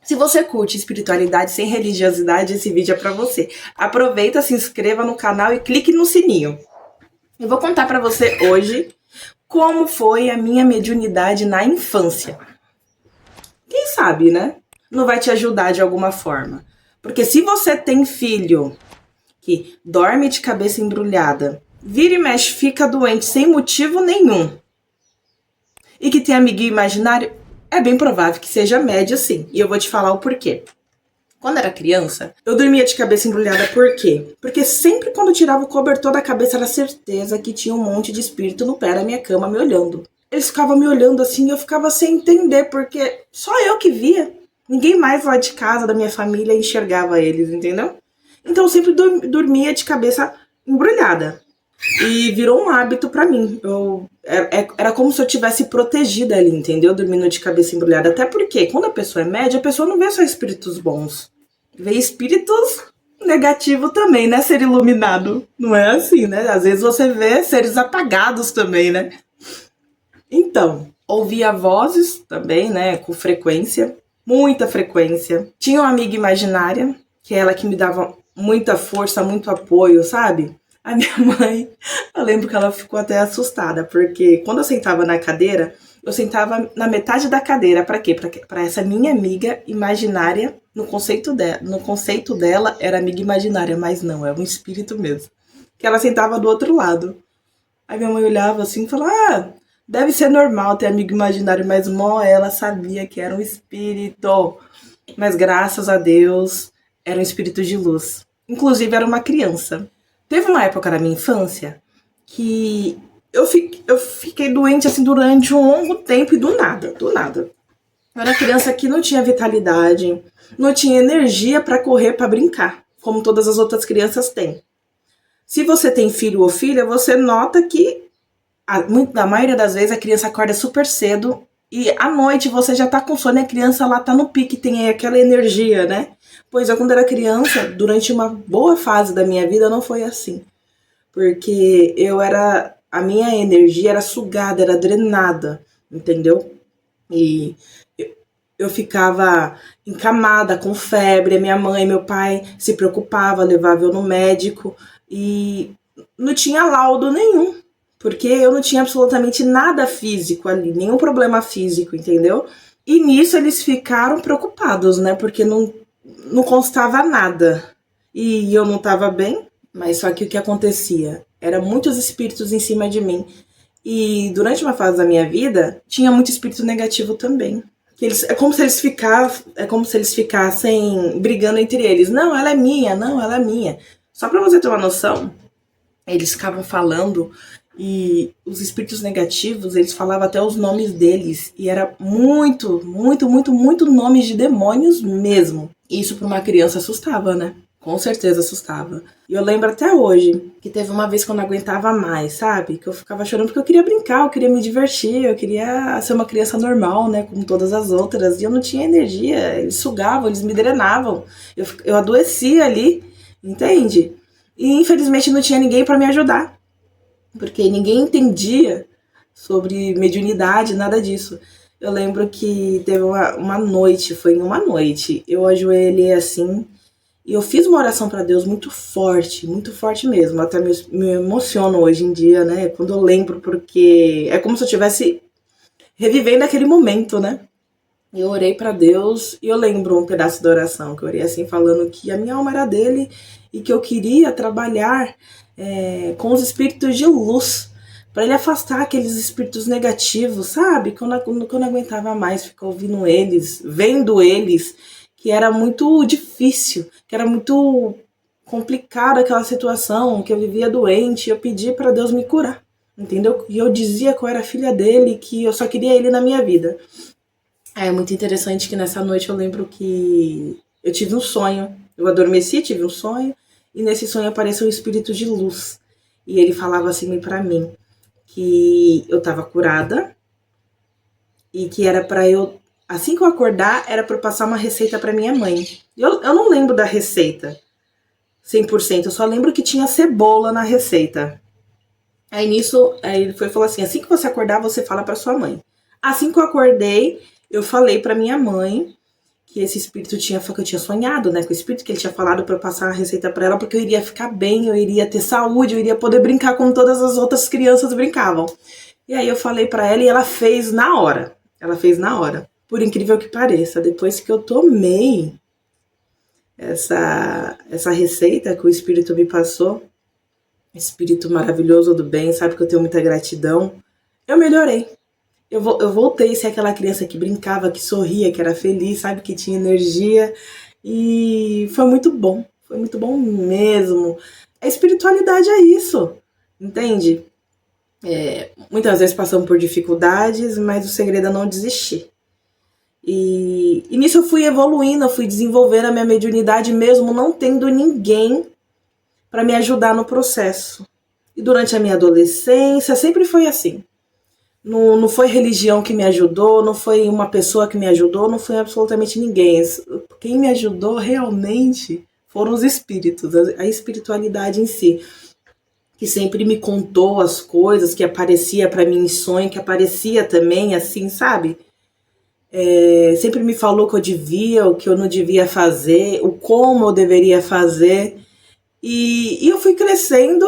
Se você curte espiritualidade sem religiosidade, esse vídeo é pra você. Aproveita, se inscreva no canal e clique no sininho. Eu vou contar pra você hoje como foi a minha mediunidade na infância. Quem sabe, né? Não vai te ajudar de alguma forma. Porque se você tem filho que dorme de cabeça embrulhada, vira e mexe, fica doente sem motivo nenhum, e que tem amiguinho imaginário, é bem provável que seja médio, sim. E eu vou te falar o porquê. Quando era criança, eu dormia de cabeça embrulhada. Por quê? Porque sempre quando eu tirava o cobertor da cabeça, era certeza que tinha um monte de espírito no pé da minha cama me olhando. Eles ficavam me olhando assim e eu ficava sem entender, porque só eu que via. Ninguém mais lá de casa, da minha família, enxergava eles, entendeu? Então eu sempre dormia de cabeça embrulhada. E virou um hábito pra mim. Era como se eu tivesse protegida ali, entendeu? Dormindo de cabeça embrulhada. Até porque, quando a pessoa é média, a pessoa não vê só espíritos bons. Vê espíritos negativos também, né? Ser iluminado. Não é assim, né? Às vezes você vê seres apagados também, né? Então, ouvia vozes também, né? Com frequência. Muita frequência. Tinha uma amiga imaginária, que é ela que me dava muita força, muito apoio, sabe? A minha mãe, eu lembro que ela ficou até assustada, porque quando eu sentava na cadeira, eu sentava na metade da cadeira. Pra quê? Pra essa minha amiga imaginária, no conceito dela era amiga imaginária, mas não, é um espírito mesmo. Que ela sentava do outro lado. Aí minha mãe olhava assim e falava, deve ser normal ter amigo imaginário, mas ela sabia que era um espírito. Mas graças a Deus, era um espírito de luz. Inclusive, era uma criança. Teve uma época na minha infância que eu fiquei doente assim durante um longo tempo e do nada. Eu era criança que não tinha vitalidade, não tinha energia para correr, para brincar, como todas as outras crianças têm. Se você tem filho ou filha, você nota que na maioria das vezes a criança acorda super cedo e à noite você já tá com sono e a criança lá tá no pique, tem aquela energia, né? Pois eu, quando era criança, durante uma boa fase da minha vida, não foi assim. Porque a minha energia era sugada, era drenada, entendeu? E eu ficava encamada, com febre, a minha mãe e meu pai se preocupavam, levavam eu no médico e não tinha laudo nenhum, porque eu não tinha absolutamente nada físico ali, nenhum problema físico, entendeu? E nisso eles ficaram preocupados, né? Porque não constava nada. E eu não estava bem, mas só que o que acontecia? Era muitos espíritos em cima de mim. E durante uma fase da minha vida, tinha muito espírito negativo também. É como se eles ficassem brigando entre eles. Não, ela é minha, não, ela é minha. Só para você ter uma noção, eles ficavam falando e os espíritos negativos, eles falavam até os nomes deles. E era muito, muito, muito, muito nomes de demônios mesmo. Isso para uma criança assustava, né? Com certeza assustava. E eu lembro até hoje que teve uma vez que eu não aguentava mais, sabe? Que eu ficava chorando porque eu queria brincar, eu queria me divertir, eu queria ser uma criança normal, né? Como todas as outras. E eu não tinha energia, eles sugavam, eles me drenavam. Eu adoecia ali, entende? E infelizmente não tinha ninguém para me ajudar. Porque ninguém entendia sobre mediunidade, nada disso. Eu lembro que teve uma noite, foi em uma noite, eu ajoelhei assim e eu fiz uma oração para Deus muito forte mesmo. Até me emociono hoje em dia, né? Quando eu lembro, porque é como se eu estivesse revivendo aquele momento, né? Eu orei para Deus e eu lembro um pedaço da oração que eu orei assim, falando que a minha alma era dele e que eu queria trabalhar com os espíritos de luz, para ele afastar aqueles espíritos negativos, sabe? Que eu não aguentava mais ficar ouvindo eles, vendo eles, que era muito difícil, que era muito complicada aquela situação, que eu vivia doente, e eu pedi para Deus me curar, entendeu? E eu dizia que eu era filha dele, que eu só queria ele na minha vida. É muito interessante que nessa noite eu lembro que eu tive um sonho, eu adormeci, tive um sonho, e nesse sonho apareceu um espírito de luz, e ele falava assim para mim, que eu tava curada, e que era para eu, assim que eu acordar, era para eu passar uma receita para minha mãe. Eu não lembro da receita 100%, eu só lembro que tinha cebola na receita. Aí nisso, aí ele falou assim que você acordar, você fala para sua mãe. Assim que eu acordei, eu falei para minha mãe que esse espírito tinha, que eu tinha sonhado, né, com o espírito, que ele tinha falado para eu passar a receita para ela, porque eu iria ficar bem, eu iria ter saúde, eu iria poder brincar como todas as outras crianças brincavam. E aí eu falei para ela e ela fez na hora. Ela fez na hora. Por incrível que pareça, depois que eu tomei essa receita que o espírito me passou, espírito maravilhoso do bem, sabe que eu tenho muita gratidão, eu melhorei. Eu voltei a ser aquela criança que brincava, que sorria, que era feliz, sabe, que tinha energia. E foi muito bom mesmo. A espiritualidade é isso, entende? Muitas vezes passamos por dificuldades, mas o segredo é não desistir. E nisso eu fui evoluindo, eu fui desenvolvendo a minha mediunidade mesmo não tendo ninguém para me ajudar no processo. E durante a minha adolescência sempre foi assim. Não foi religião que me ajudou, não foi uma pessoa que me ajudou, não foi absolutamente ninguém. Quem me ajudou realmente foram os espíritos, a espiritualidade em si, que sempre me contou as coisas, que aparecia para mim em sonho, que aparecia também assim, sabe? Sempre me falou o que eu devia, o que eu não devia fazer, o como eu deveria fazer. E eu fui crescendo,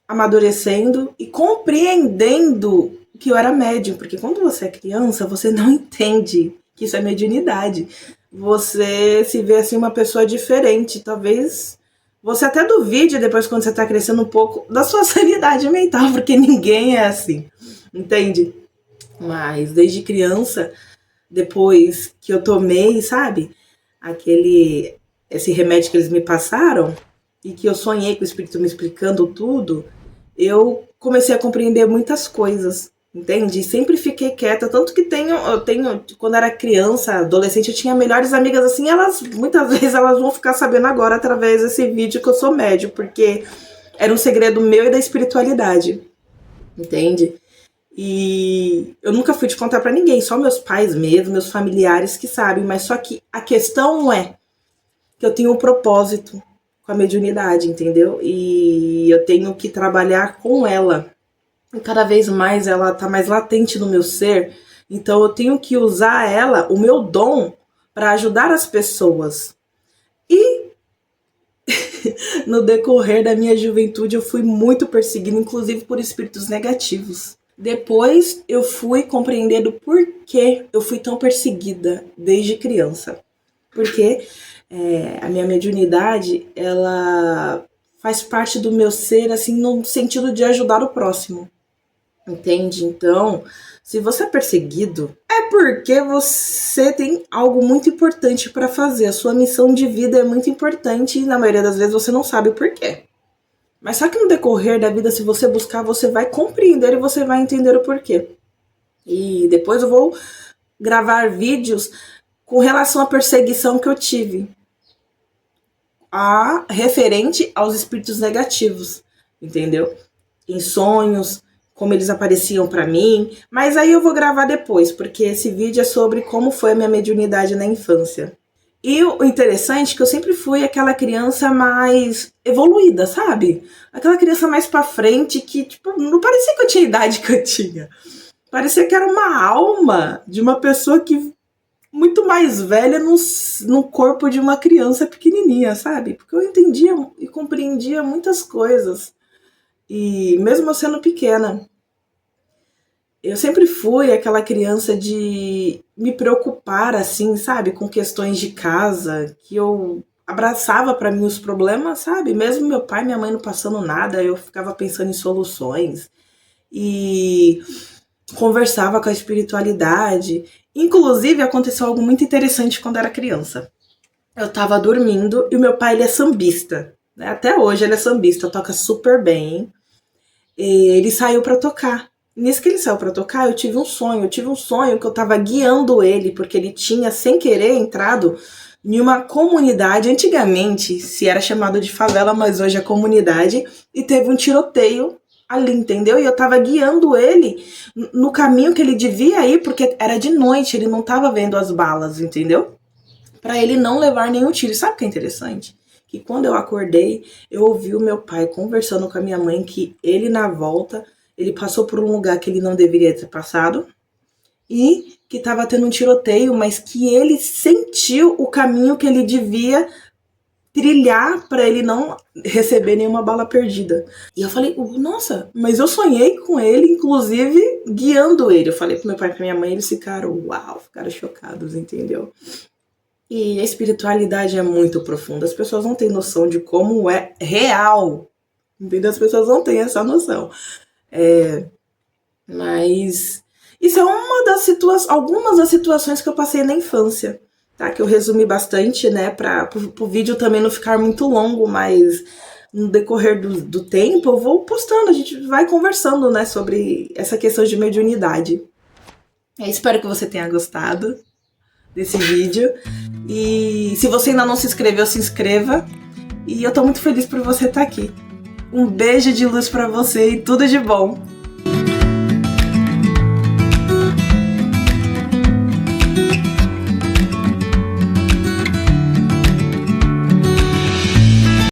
amadurecendo e compreendendo que eu era médium, porque quando você é criança, você não entende que isso é mediunidade. Você se vê assim uma pessoa diferente, talvez você até duvide depois quando você está crescendo um pouco da sua sanidade mental, porque ninguém é assim, entende? Mas desde criança, depois que eu tomei, sabe, esse remédio que eles me passaram e que eu sonhei com o espírito me explicando tudo, eu comecei a compreender muitas coisas, entende? E sempre fiquei quieta, tanto que eu tenho, quando era criança, adolescente, eu tinha melhores amigas assim, muitas vezes elas vão ficar sabendo agora através desse vídeo que eu sou médium, porque era um segredo meu e da espiritualidade, entende? E eu nunca fui te contar pra ninguém, só meus pais mesmo, meus familiares que sabem, mas só que a questão é que eu tenho um propósito com a mediunidade, entendeu? E eu tenho que trabalhar com ela. E cada vez mais ela tá mais latente no meu ser, então eu tenho que usar ela, o meu dom, para ajudar as pessoas. E no decorrer da minha juventude eu fui muito perseguida, inclusive por espíritos negativos. Depois eu fui compreendendo por que eu fui tão perseguida desde criança. Porque a minha mediunidade, ela faz parte do meu ser, assim, no sentido de ajudar o próximo. Entende? Então, se você é perseguido, é porque você tem algo muito importante para fazer. A sua missão de vida é muito importante e na maioria das vezes você não sabe o porquê. Mas só que no decorrer da vida, se você buscar, você vai compreender e você vai entender o porquê. E depois eu vou gravar vídeos com relação à perseguição que eu tive, referente aos espíritos negativos, entendeu? Em sonhos, como eles apareciam para mim. Mas aí eu vou gravar depois, porque esse vídeo é sobre como foi a minha mediunidade na infância. E o interessante é que eu sempre fui aquela criança mais evoluída, sabe? Aquela criança mais pra frente que, tipo, não parecia que eu tinha a idade que eu tinha. Parecia que era uma alma de uma pessoa que muito mais velha no corpo de uma criança pequenininha, sabe? Porque eu entendia e compreendia muitas coisas. E mesmo eu sendo pequena, eu sempre fui aquela criança de me preocupar, assim, sabe, com questões de casa, que eu abraçava para mim os problemas, sabe? Mesmo meu pai e minha mãe não passando nada, eu ficava pensando em soluções e conversava com a espiritualidade. Inclusive, aconteceu algo muito interessante quando eu era criança. Eu tava dormindo e o meu pai, ele é sambista, né? Até hoje ele é sambista, toca super bem. E ele saiu para tocar. Nisso que ele saiu para tocar, eu tive um sonho que eu tava guiando ele, porque ele tinha, sem querer, entrado em uma comunidade, antigamente se era chamado de favela, mas hoje é comunidade, e teve um tiroteio ali, entendeu? E eu tava guiando ele no caminho que ele devia ir, porque era de noite, ele não tava vendo as balas, entendeu? Para ele não levar nenhum tiro. Sabe o que é interessante? Que quando eu acordei, eu ouvi o meu pai conversando com a minha mãe que ele, na volta, ele passou por um lugar que ele não deveria ter passado e que estava tendo um tiroteio, mas que ele sentiu o caminho que ele devia trilhar para ele não receber nenhuma bala perdida. E eu falei, nossa, mas eu sonhei com ele, inclusive guiando ele. Eu falei pro meu pai e pra minha mãe, eles ficaram, uau, ficaram chocados, entendeu? E a espiritualidade é muito profunda. As pessoas não têm noção de como é real. Entendeu? As pessoas não têm essa noção. Mas isso é algumas das situações que eu passei na infância, tá? Que eu resumi bastante, né? Pro vídeo também não ficar muito longo, mas no decorrer do tempo eu vou postando, a gente vai conversando, né? Sobre essa questão de mediunidade. Espero que você tenha gostado desse vídeo. E se você ainda não se inscreveu, se inscreva. E eu tô muito feliz por você estar aqui. Um beijo de luz pra você e tudo de bom.